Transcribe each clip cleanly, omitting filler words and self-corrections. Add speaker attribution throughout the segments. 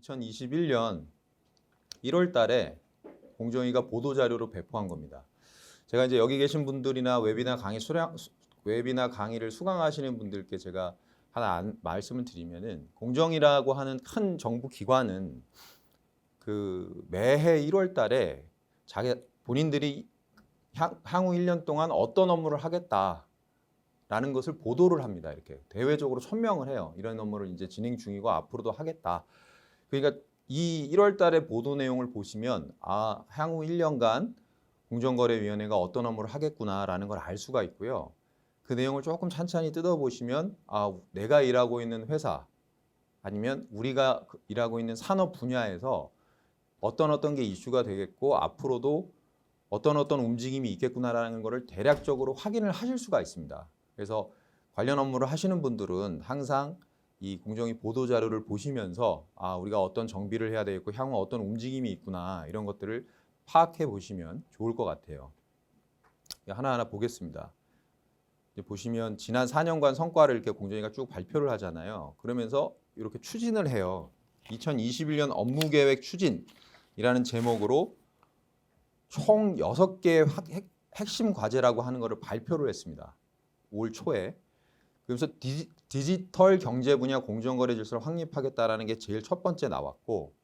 Speaker 1: 2021년 1월 달에 공정위가 보도자료로 배포한 겁니다. 제가 이제 여기 계신 분들이나 웨비나 강의를 수강하시는 분들께 제가 하나 말씀을 드리면은, 공정위라고 하는 큰 정부 기관은 그 매해 1월 달에 본인들이 향후 1년 동안 어떤 업무를 하겠다라는 것을 보도를 합니다. 이렇게 대외적으로 천명을 해요. 이런 업무를 이제 진행 중이고 앞으로도 하겠다. 그러니까 이 1월 달에 보도 내용을 보시면 향후 1년간 공정거래위원회가 어떤 업무를 하겠구나라는 걸 알 수가 있고요. 그 내용을 조금 찬찬히 뜯어보시면 내가 일하고 있는 회사 아니면 우리가 일하고 있는 산업 분야에서 어떤 게 이슈가 되겠고 앞으로도 어떤 움직임이 있겠구나라는 것을 대략적으로 확인을 하실 수가 있습니다. 그래서 관련 업무를 하시는 분들은 항상 이 공정위 보도자료를 보시면서 우리가 어떤 정비를 해야 되겠고 향후 어떤 움직임이 있구나, 이런 것들을 파악해 보시면 좋을 것 같아요. 하나하나 보겠습니다. 보시면 지난 4년간 성과를 이렇게 공정위가 쭉 발표를 하잖아요. 그러면서 이렇게 추진을 해요. 2021년 업무계획 추진이라는 제목으로 총 6개의 핵심 과제라고 하는 것을 발표를 했습니다. 올 초에. 그래서 디지털 경제 분야 공정거래 질서를 확립하겠다라는 게 제일 첫 번째 나왔고,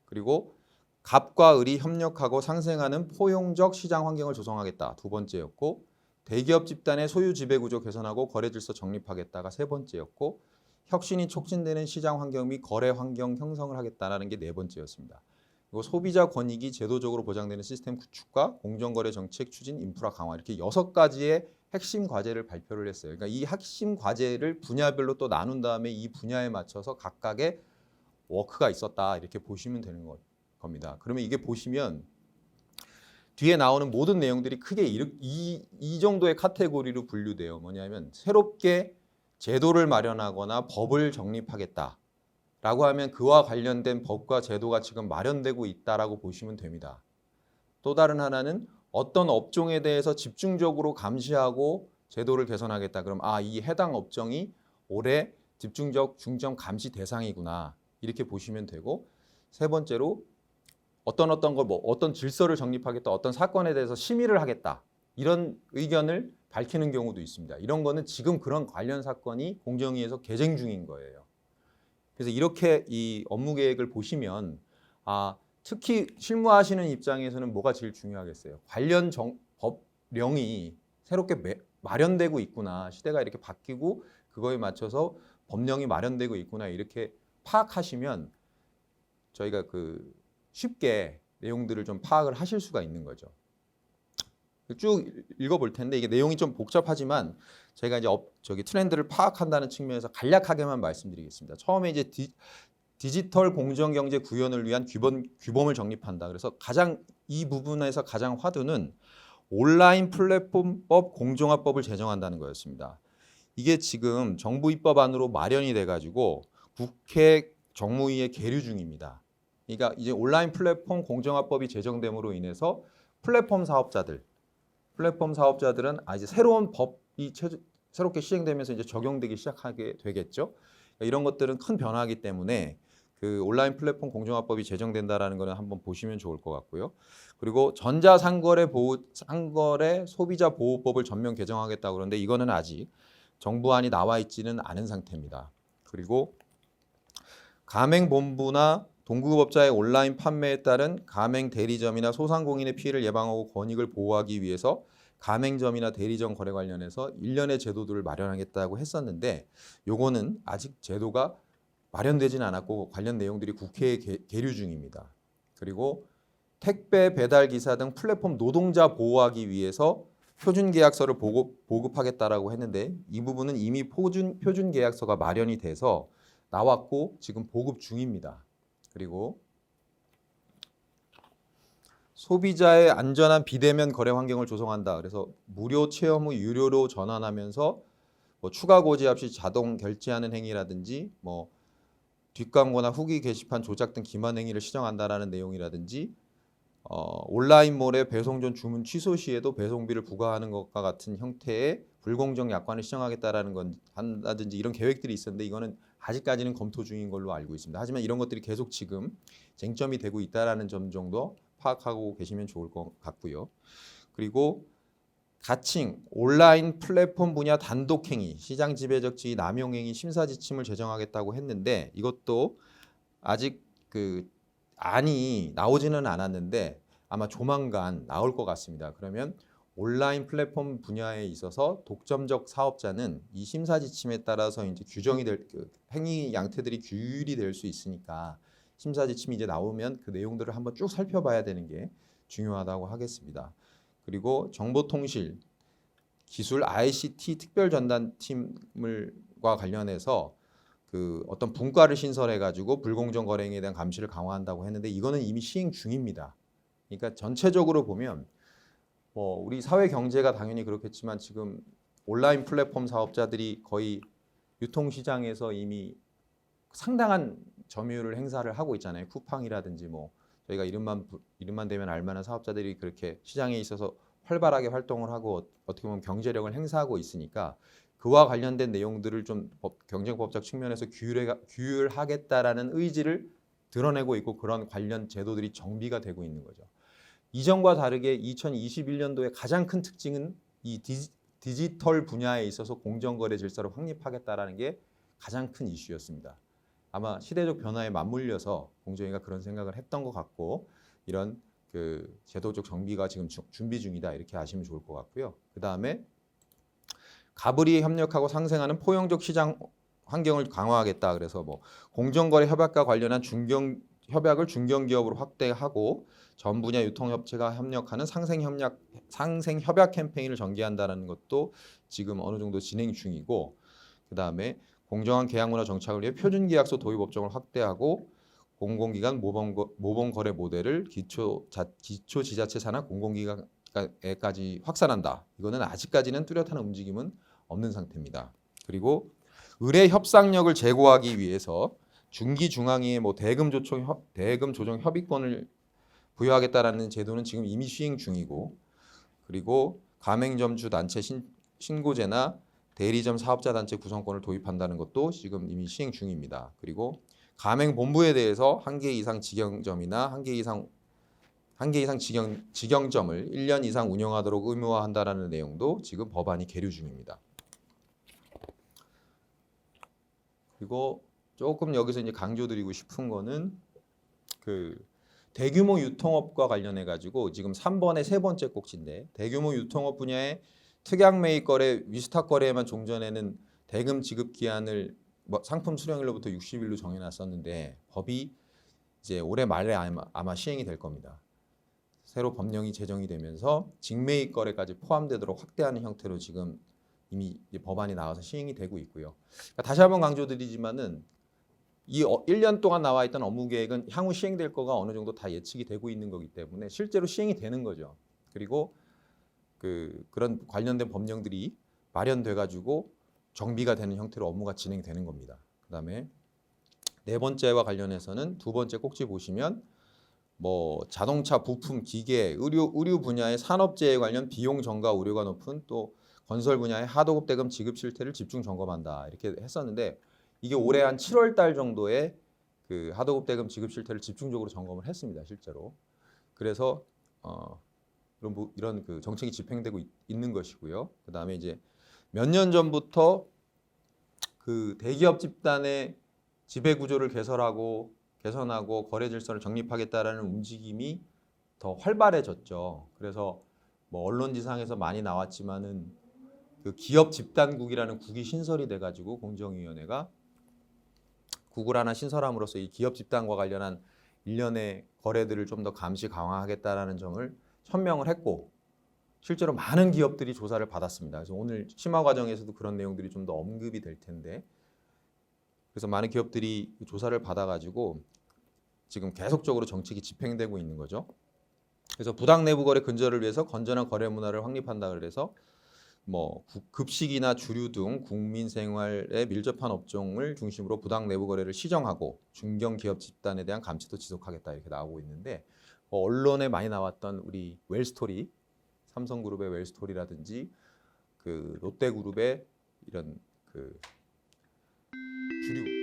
Speaker 1: 그리고 갑과 을이 협력하고 상생하는 포용적 시장 환경을 조성하겠다, 두 번째였고, 대기업 집단의 소유 지배 구조 개선하고 거래 질서 정립하겠다가 세 번째였고, 혁신이 촉진되는 시장 환경 및 거래 환경 형성을 하겠다라는 게 네 번째였습니다. 그리고 소비자 권익이 제도적으로 보장되는 시스템 구축과 공정거래 정책 추진, 인프라 강화, 이렇게 6가지의 핵심 과제를 발표를 했어요. 그러니까 이 핵심 과제를 분야별로 또 나눈 다음에 이 분야에 맞춰서 각각의 워크가 있었다, 이렇게 보시면 되는 겁니다. 그러면 이게 보시면 뒤에 나오는 모든 내용들이 크게 이 정도의 카테고리로 분류돼요. 뭐냐면 새롭게 제도를 마련하거나 법을 정립하겠다 라고 하면 그와 관련된 법과 제도가 지금 마련되고 있다라고 보시면 됩니다. 또 다른 하나는 어떤 업종에 대해서 집중적으로 감시하고 제도를 개선하겠다. 그럼 이 해당 업종이 올해 집중적 중점 감시 대상이구나, 이렇게 보시면 되고, 세 번째로 어떤 질서를 정립하겠다, 어떤 사건에 대해서 심의를 하겠다, 이런 의견을 밝히는 경우도 있습니다. 이런 거는 지금 그런 관련 사건이 공정위에서 개정 중인 거예요. 그래서 이렇게 이 업무 계획을 보시면 특히 실무하시는 입장에서는 뭐가 제일 중요하겠어요? 관련 법령이 새롭게 마련되고 있구나, 시대가 이렇게 바뀌고 그거에 맞춰서 법령이 마련되고 있구나, 이렇게 파악하시면 저희가 쉽게 내용들을 좀 파악을 하실 수가 있는 거죠. 쭉 읽어볼 텐데 이게 내용이 좀 복잡하지만 제가 이제 트렌드를 파악한다는 측면에서 간략하게만 말씀드리겠습니다. 처음에 이제 디지털 공정경제 구현을 위한 규범을 정립한다. 그래서 이 부분에서 가장 화두는 온라인 플랫폼법 공정화법을 제정한다는 거였습니다. 이게 지금 정부 입법안으로 마련이 돼가지고 국회 정무위에 계류 중입니다. 그러니까 이제 온라인 플랫폼 공정화법이 제정됨으로 인해서 플랫폼 사업자들은 이제 새로운 법이 새롭게 시행되면서 이제 적용되기 시작하게 되겠죠. 이런 것들은 큰 변화이기 때문에 그 온라인 플랫폼 공정화법이 제정된다라는 거는 한번 보시면 좋을 것 같고요. 그리고 전자상거래 소비자 보호법을 전면 개정하겠다고 그러는데 이거는 아직 정부안이 나와 있지는 않은 상태입니다. 그리고 가맹본부나 동급업자의 온라인 판매에 따른 가맹 대리점이나 소상공인의 피해를 예방하고 권익을 보호하기 위해서 가맹점이나 대리점 거래 관련해서 일련의 제도들을 마련하겠다고 했었는데 요거는 아직 제도가 마련되지는 않았고 관련 내용들이 국회에 계류 중입니다. 그리고 택배 배달 기사 등 플랫폼 노동자 보호하기 위해서 표준 계약서를 보급하겠다라고 했는데 이 부분은 이미 표준 계약서가 마련이 돼서 나왔고 지금 보급 중입니다. 그리고 소비자의 안전한 비대면 거래 환경을 조성한다. 그래서 무료 체험 후 유료로 전환하면서 추가 고지 없이 자동 결제하는 행위라든지 뒷광고나 후기 게시판 조작 등 기만 행위를 시정한다라는 내용이라든지 온라인몰의 배송 전 주문 취소 시에도 배송비를 부과하는 것과 같은 형태의 불공정 약관을 시정하겠다라는 건 한다든지 이런 계획들이 있었는데 이거는 아직까지는 검토 중인 걸로 알고 있습니다. 하지만 이런 것들이 계속 지금 쟁점이 되고 있다라는 점 정도 파악하고 계시면 좋을 것 같고요. 그리고 가칭, 온라인 플랫폼 분야 단독행위, 시장 지배적 지위 남용행위 심사 지침을 제정하겠다고 했는데 이것도 아직 그 안이 나오지는 않았는데 아마 조만간 나올 것 같습니다. 그러면 온라인 플랫폼 분야에 있어서 독점적 사업자는 이 심사 지침에 따라서 이제 규정이 될 행위 양태들이 규율이 될 수 있으니까 심사 지침이 이제 나오면 그 내용들을 한번 쭉 살펴봐야 되는 게 중요하다고 하겠습니다. 그리고 정보통실 기술 ICT 특별전담팀과 관련해서 그 어떤 분과를 신설해 가지고 불공정 거래 행위에 대한 감시를 강화한다고 했는데 이거는 이미 시행 중입니다. 그러니까 전체적으로 보면 뭐 우리 사회 경제가 당연히 그렇겠지만 지금 온라인 플랫폼 사업자들이 거의 유통시장에서 이미 상당한 점유율을 행사를 하고 있잖아요. 쿠팡이라든지 뭐 저희가 이름만 대면 알만한 사업자들이 그렇게 시장에 있어서 활발하게 활동을 하고 어떻게 보면 경제력을 행사하고 있으니까 그와 관련된 내용들을 좀 경쟁법적 측면에서 규율하겠다라는 의지를 드러내고 있고 그런 관련 제도들이 정비가 되고 있는 거죠. 이전과 다르게 2021년도의 가장 큰 특징은 이 디지털 분야에 있어서 공정거래 질서를 확립하겠다라는 게 가장 큰 이슈였습니다. 아마 시대적 변화에 맞물려서 공정위가 그런 생각을 했던 것 같고 이런 그 제도적 정비가 지금 준비 중이다 이렇게 아시면 좋을 것 같고요. 그 다음에 가불이 협력하고 상생하는 포용적 시장 환경을 강화하겠다. 그래서 뭐 공정거래 협약과 관련한 협약을 중견기업으로 확대하고 전 분야 유통업체가 협력하는 상생협약 캠페인을 전개한다는 것도 지금 어느 정도 진행 중이고 그 다음에 공정한 계약문화 정착을 위해 표준계약서 도입 업종을 확대하고 공공기관 모범거래 모델을 기초지자체 산하 공공기관에까지 확산한다. 이거는 아직까지는 뚜렷한 움직임은 없는 상태입니다. 그리고 의뢰 협상력을 제고하기 위해서 중기중앙위에 뭐 대금 조정 협의권을 부여하겠다라는 제도는 지금 이미 시행 중이고 그리고 가맹점주 단체 신고제나 대리점 사업자 단체 구성권을 도입한다는 것도 지금 이미 시행 중입니다. 그리고 가맹본부에 대해서 한 개 이상 직영점이나 한 개 이상 직영점을 1년 이상 운영하도록 의무화한다라는 내용도 지금 법안이 계류 중입니다. 그리고 조금 여기서 이제 강조드리고 싶은 거는 그 대규모 유통업과 관련해 가지고 지금 3번의 세 번째 꼭지인데 대규모 유통업 분야의 특약 매입 거래, 위스탁 거래에만 종전에는 대금 지급 기한을 상품 수령일로부터 60일로 정해놨었는데 법이 이제 올해 말에 아마 시행이 될 겁니다. 새로 법령이 제정이 되면서 직매입 거래까지 포함되도록 확대하는 형태로 지금 이미 법안이 나와서 시행이 되고 있고요. 그러니까 다시 한번 강조드리지만은 이 1년 동안 나와 있던 업무 계획은 향후 시행될 거가 어느 정도 다 예측이 되고 있는 거기 때문에 실제로 시행이 되는 거죠. 그리고 그런 관련된 법령들이 마련돼 가지고 정비가 되는 형태로 업무가 진행되는 겁니다. 그다음에 네 번째와 관련해서는 두 번째 꼭지 보시면 뭐 자동차 부품, 기계, 의류 분야의 산업재해 관련 비용 전가 우려가 높은 또 건설 분야의 하도급 대금 지급 실태를 집중 점검한다 이렇게 했었는데 이게 올해 한 7월 달 정도에 그 하도급 대금 지급 실태를 집중적으로 점검을 했습니다 실제로. 그래서 이런 그 정책이 집행되고 있는 것이고요. 그 다음에 이제 몇 년 전부터 그 대기업 집단의 지배 구조를 개선하고 거래 질서를 정립하겠다라는 움직임이 더 활발해졌죠. 그래서 뭐 언론지상에서 많이 나왔지만은 그 기업 집단국이라는 국이 신설이 돼가지고 공정위원회가 국을 하나 신설함으로써 이 기업 집단과 관련한 일련의 거래들을 좀 더 감시 강화하겠다라는 점을 천명을 했고 실제로 많은 기업들이 조사를 받았습니다. 그래서 오늘 심화 과정에서도 그런 내용들이 좀 더 언급이 될 텐데 그래서 많은 기업들이 조사를 받아가지고 지금 계속적으로 정책이 집행되고 있는 거죠. 그래서 부당 내부 거래 근절을 위해서 건전한 거래 문화를 확립한다 그래서 뭐 급식이나 주류 등 국민 생활에 밀접한 업종을 중심으로 부당 내부 거래를 시정하고 중견 기업 집단에 대한 감시도 지속하겠다 이렇게 나오고 있는데 언론에 많이 나왔던 우리 웰스토리, 삼성그룹의 웰스토리라든지 그 롯데그룹의 이런 그 주류